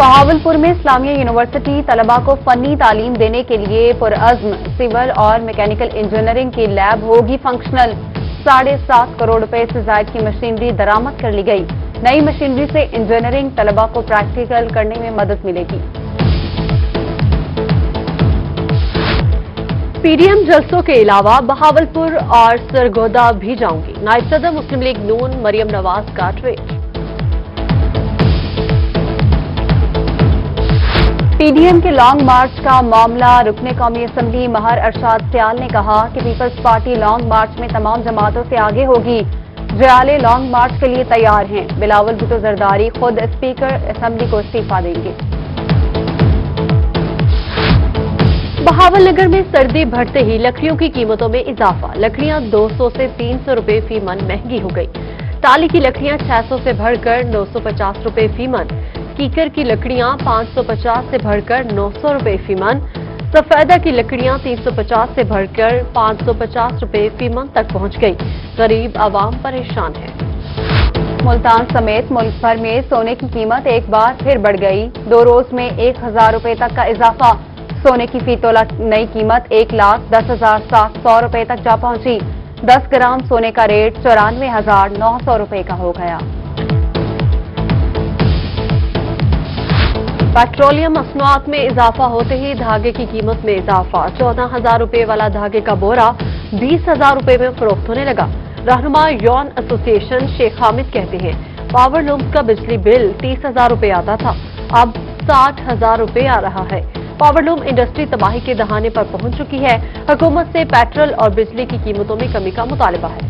बहावलपुर में इस्लामिया यूनिवर्सिटी तलबा को फनी तालीम देने के लिए पुरअज़्म सिविल और मैकेनिकल इंजीनियरिंग की लैब होगी फंक्शनल। 7.5 करोड़ रुपए से ज्यादा की मशीनरी दरामद कर ली गई। नई मशीनरी से इंजीनियरिंग तलबा को प्रैक्टिकल करने में मदद मिलेगी। पीडीएम जलसों के अलावा बहावलपुर और सरगोदा भी जाऊंगी, नायब सदर मुस्लिम लीग नून मरियम नवाज का ट्वीट। पीडीएम के लॉन्ग मार्च का मामला रुकने कौमी असम्बली महर अरशाद सियाल ने कहा कि पीपल्स पार्टी लॉन्ग मार्च में तमाम जमातों से आगे होगी। जयाले लॉन्ग मार्च के लिए तैयार हैं। बिलावल भुट्टो जरदारी खुद स्पीकर असम्बली को इस्तीफा देंगे। बहावल नगर में सर्दी बढ़ते ही लकड़ियों की कीमतों में इजाफा। लकड़ियां 200 से 300 रुपए फी मन महंगी हो गई। टाली की लकड़ियां 600 से बढ़कर 950 रुपए फी मन, कीकर की लकड़ियां 550 से बढ़कर 900 रुपए फी मन, सफेदा की लकड़ियां 350 से बढ़कर 550 रुपए फी मन तक पहुंच गई। गरीब आवाम परेशान है। मुल्तान समेत मुल्क भर में सोने की कीमत एक बार फिर बढ़ गई। 2 रोज में 1000 रुपए तक का इजाफा। सोने की फी तोला नई कीमत 1,10,700 रुपए तक जा पहुंची। 10 ग्राम सोने का रेट 94,900 रुपए का हो गया। पेट्रोलियम मसनूआत में इजाफा होते ही धागे की कीमत में इजाफा। 14,000 रुपए वाला धागे का बोरा 20,000 रुपए में फरोख्त होने लगा। रहनुमा यौन एसोसिएशन शेख हामिद कहते हैं, पावर लूम्स का बिजली बिल 30,000 रुपए आता था, अब 60,000 रुपए आ रहा है। पावरलूम इंडस्ट्री तबाही के दहाने पर पहुंच चुकी है। हुकूमत से पेट्रोल और बिजली की कीमतों में कमी का मुतालबा है।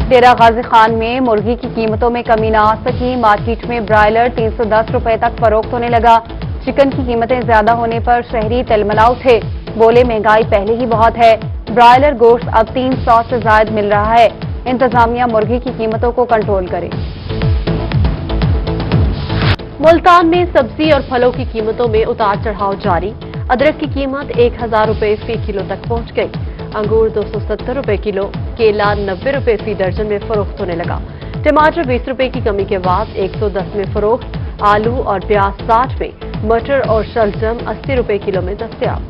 डेरा गाजी खान में मुर्गी की कीमतों में कमी न आ सकी। मार्केट में ब्रायलर 310 रुपए तक फरोख्त होने लगा। चिकन की कीमतें ज्यादा होने पर शहरी तिलमिला उठे। बोले महंगाई पहले ही बहुत है। ब्रायलर गोश्त अब 300 से ज्यादा मिल रहा है। इंतजामिया मुर्गी की कीमतों को कंट्रोल करे। मुल्तान में सब्जी और फलों की कीमतों में उतार चढ़ाव जारी। अदरक की कीमत 1,000 रुपए फी किलो तक पहुंच गई। अंगूर 270 रुपए किलो, केला 90 रुपए फी दर्जन में फरोख्त होने लगा। टमाटर 20 रुपए की कमी के बाद 110 में फरोख्त। आलू और प्याज 60 में, मटर और शलजम 80 रुपए किलो में दस्तयाब।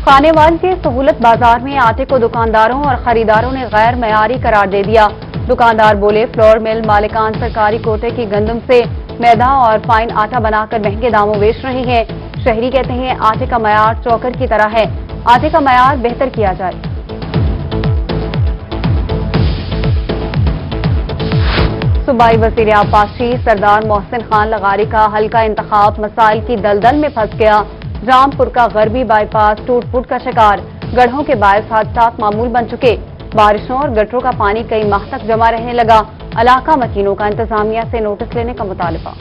खानेवाल के सहूलत बाजार में आटे को दुकानदारों और खरीदारों ने गैर मयारी करार दे दिया। दुकानदार बोले फ्लोर मिल मालिकान सरकारी कोटे की गंदम से मैदा और फाइन आटा बनाकर महंगे दामों बेच रही है। शहरी कहते हैं आटे का मयार चौकर की तरह है, आटे का मयार बेहतर किया जाए। सूबाई वजीर आबपाशी सरदार मोहसिन खान लगारी का हल्का इंतखाब मसाइल की दलदल में फंस गया। रामपुर का गरबी बाईपास टूट फूट का शिकार। गड्ढों के बायस हादसात मामूल बन चुके। बारिशों और गटरों का पानी कई माह तक जमा रहने लगा। इलाका मकीनों का इंतजामिया से नोटिस लेने का मुतालबा।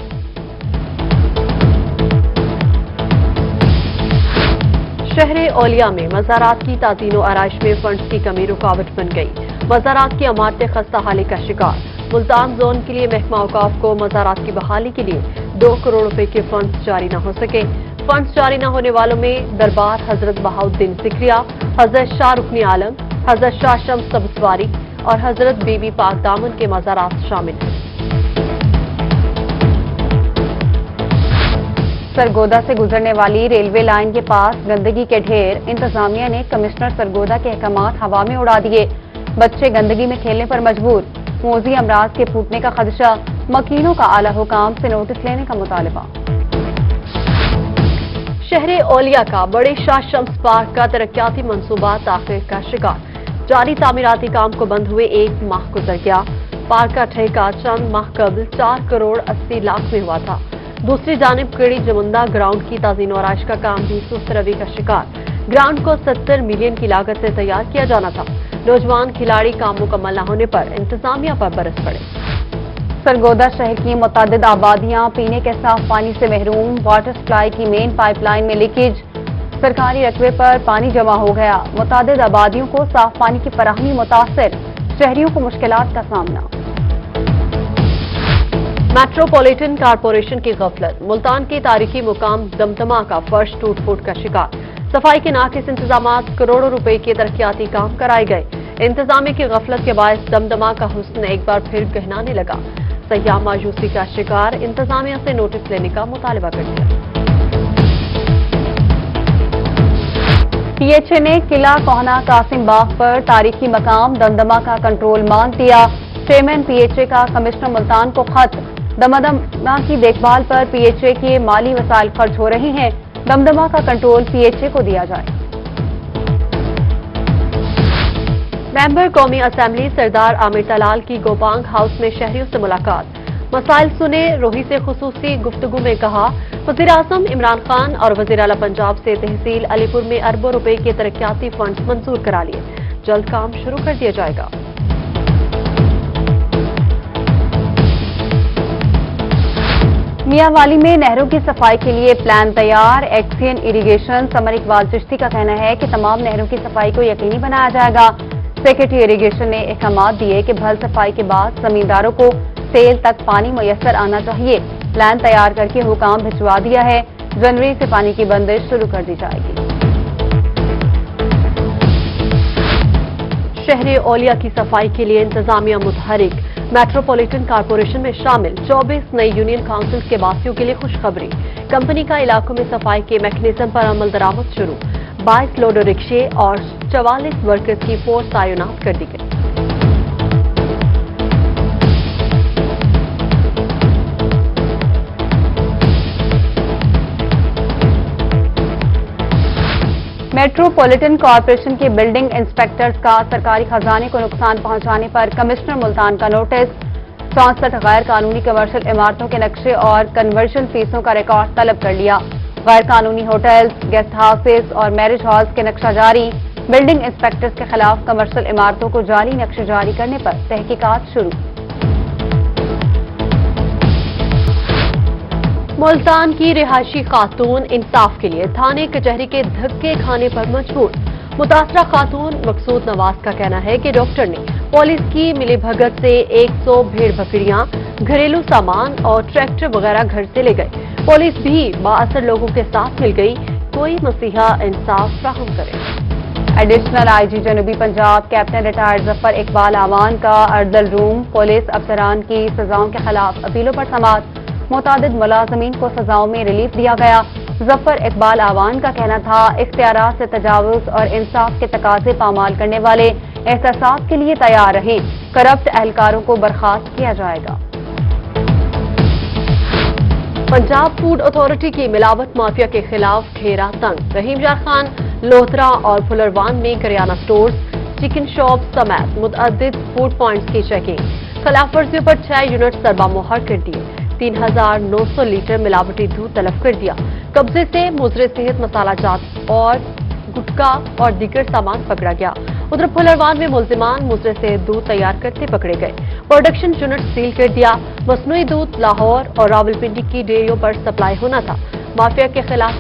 शहर औलिया में मज़ारात की ताज़ीन व आराइश में फंड्स की कमी रुकावट बन गई। मज़ारात की इमारतें खस्ता हाली का शिकार। मुल्तान जोन के लिए महकमा औकाफ को मज़ारात की बहाली के लिए 2 करोड़ रुपए के फंड्स जारी न हो सके। फंड्स जारी न होने वालों में दरबार हजरत बहाउद्दीन सिकरिया, हजरत शाह रुकनी आलम, हजरत शाह शम्स सब्ज़वारी और हजरत बीबी पाक दामन के मज़ारात शामिल हैं। सरगोदा से गुजरने वाली रेलवे लाइन के पास गंदगी के ढेर। इंतजामिया ने कमिश्नर सरगोदा के अहकामात हवा में उड़ा दिए। बच्चे गंदगी में खेलने पर मजबूर। मौजी अमराज के फूटने का खदशा। मकीनों का आला हुकाम से नोटिस लेने का मुतालबा। शहर औलिया का बड़े शाह शम्स पार्क का तरक्याती मंसूबा ताख़ीर का शिकार। जारी तामीराती काम को बंद हुए 1 माह गुजर गया। पार्क का ठेका चंद माह कबल 4 करोड़ 80 लाख में हुआ था। दूसरी जानिब केड़ी जमुंदा ग्राउंड की ताज़ीन और आराइश का काम भी सुस्त रवि का शिकार। ग्राउंड को 70 मिलियन की लागत से तैयार किया जाना था। नौजवान खिलाड़ी काम मुकम्मल न होने पर इंतजामिया पर बरस पड़े। सरगोदा शहर की मुतअद्दिद आबादियां पीने के साफ पानी से महरूम। वाटर सप्लाई की मेन पाइपलाइन में लीकेज। सरकारी रकबे पर पानी जमा हो गया। मुतअद्दिद आबादियों को साफ पानी की फराहमी मुतासिर। शहरियों को मुश्किलात का सामना। मेट्रोपॉलिटन कारपोरेशन की गफलत। मुल्तान के तारीखी मुकाम दमदमा का फर्श टूट फूट का शिकार। सफाई के नाकिस इंतजामात। करोड़ों रुपए के तरक्याती काम कराए गए। इंतजामिया की गफलत के बायस दमदमा का हुस्न एक बार फिर गहनाने लगा। सयाह मायूसी का शिकार इंतजामिया से नोटिस लेने का मुतालबा कर दिया। पीएचए ने किला कोहना कासिम बाग पर तारीखी मकाम दमदमा का कंट्रोल मांग दिया। चेयरमैन पीएचए का कमिश्नर मुल्तान को खत। दमदमा की देखभाल पर पीएचए के माली वसाइल खर्च हो रहे हैं, दमदमा का कंट्रोल पीएचए को दिया जाए। मेंबर कौमी असेंबली सरदार आमिर तलाल की गोपांग हाउस में शहरियों से मुलाकात। मसाइल सुने, रोही से खुसूसी गुफ्तगू में कहा, वज़ीर-ए-आज़म इमरान खान और वज़ीर आला पंजाब से तहसील अलीपुर में अरबों रुपए के तरक्याती फंड मंजूर करा लिए, जल्द काम शुरू कर दिया जाएगा। मियांवाली में नहरों की सफाई के लिए प्लान तैयार। एक्सियन इरिगेशन समर इकबाल चिश्ती का कहना है कि तमाम नहरों की सफाई को यकीनी बनाया जाएगा। सेक्रेटरी इरिगेशन ने अहकाम दिए कि भल सफाई के बाद जमींदारों को सेल तक पानी मुयस्सर आना चाहिए। प्लान तैयार करके हुकाम भिजवा दिया है। जनवरी से पानी की बंदिश शुरू कर दी जाएगी। शहर औलिया की सफाई के लिए इंतजामिया मुतहरिक। मेट्रोपॉलिटन कॉरपोरेशन में शामिल 24 नई यूनियन काउंसिल के वासियों के लिए खुशखबरी। कंपनी का इलाकों में सफाई के मैकेनिज्म पर अमल दरामद शुरू। 22 लोडो रिक्शे और 44 वर्कर्स की फोर्स तैनात कर दी गई। मेट्रोपॉलिटन कॉरपोरेशन के बिल्डिंग इंस्पेक्टर्स का सरकारी खजाने को नुकसान पहुंचाने पर कमिश्नर मुल्तान का नोटिस। 64 गैर कानूनी कमर्शियल इमारतों के नक्शे और कन्वर्शन फीसों का रिकॉर्ड तलब कर लिया। गैर कानूनी होटल्स, गेस्ट हाउसेस और मैरिज हॉल्स के नक्शा जारी। बिल्डिंग इंस्पेक्टर्स के खिलाफ कमर्शियल इमारतों को जाली नक्शे जारी करने पर तहकीकात शुरू। मुल्तान की रिहायशी खातून इंसाफ के लिए थाने कचहरी के धक्के खाने पर मजबूर। मुतासरा खातून मकसूद नवाज का कहना है कि डॉक्टर ने पुलिस की मिलीभगत से 100 भेड़ बकरियां, घरेलू सामान और ट्रैक्टर वगैरह घर से ले गए। पुलिस भी बाअसर लोगों के साथ मिल गई। कोई मसीहा इंसाफ फ्राहम करे। एडिशनल आईजी जनूबी पंजाब कैप्टन रिटायर्ड जफर इकबाल आवान का अर्दल रूम। पुलिस अफसरान की सजाओं के खिलाफ अपीलों पर समाअत। मुतादिद मुलाजमीन को सजाओं में रिलीफ दिया गया। जफर इकबाल आवान का कहना था, इख्तियारात से तजावुज और इंसाफ के तकाजे पामाल करने वाले एहतसाब के लिए तैयार रहें। करप्ट एहलकारों को बर्खास्त किया जाएगा। पंजाब फूड अथॉरिटी की मिलावट माफिया के खिलाफ घेरा तंग। रहीम यार खान, लोहतरा और फुलरवान में करियाना स्टोर्स, चिकन शॉप समेत मुतअद्दिद फूड पॉइंट्स की चेकिंग। खिलाफ वर्जियों पर 6 यूनिट सरबा मुहर कर दिए। 3900 लीटर मिलावटी दूध तलब कर दिया। कब्जे से मुजरे सेहत मसाला जात और गुटखा और दीगर सामान पकड़ा गया। उधर फुलरवान में मुलजिमान मुजरे से दूध तैयार करते पकड़े गए। प्रोडक्शन यूनिट सील कर दिया। मसनूई दूध लाहौर और रावलपिंडी की डेयरियों पर सप्लाई होना था। माफिया के खिलाफ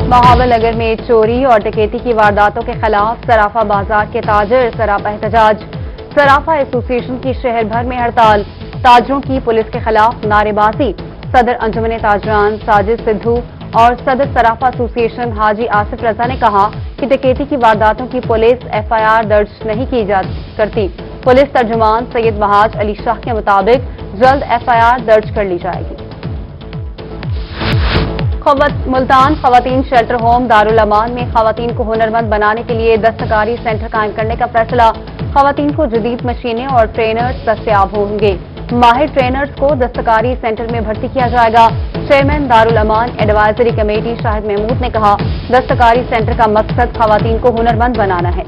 बहावलनगर में चोरी और डकैती की वारदातों के खिलाफ सराफा बाजार के ताजर सरापा एहतजाज। सराफा एसोसिएशन की शहर भर में हड़ताल। ताजरों की पुलिस के खिलाफ नारेबाजी। सदर अंजुमन ताजरान साजिद सिद्धू और सदर सराफा एसोसिएशन हाजी आसिफ रजा ने कहा कि डकैती की वारदातों की पुलिस एफआईआर दर्ज नहीं की करती। पुलिस तर्जुमान सैयद बहाज अली शाह के मुताबिक जल्द एफआईआर दर्ज कर ली जाएगी। मुल्तान खवातीन शेल्टर होम दारुल अमान में खवातीन को हुनरमंद बनाने के लिए दस्तकारी सेंटर कायम करने का फैसला। खवातीन को जदीद मशीनें और ट्रेनर्स दस्तयाब होंगे। माहिर ट्रेनर्स को दस्तकारी सेंटर में भर्ती किया जाएगा। चेयरमैन दारुल अमान एडवाइजरी कमेटी शाहिद महमूद ने कहा, दस्तकारी सेंटर का मकसद खवातीन को हुनरमंद बनाना है।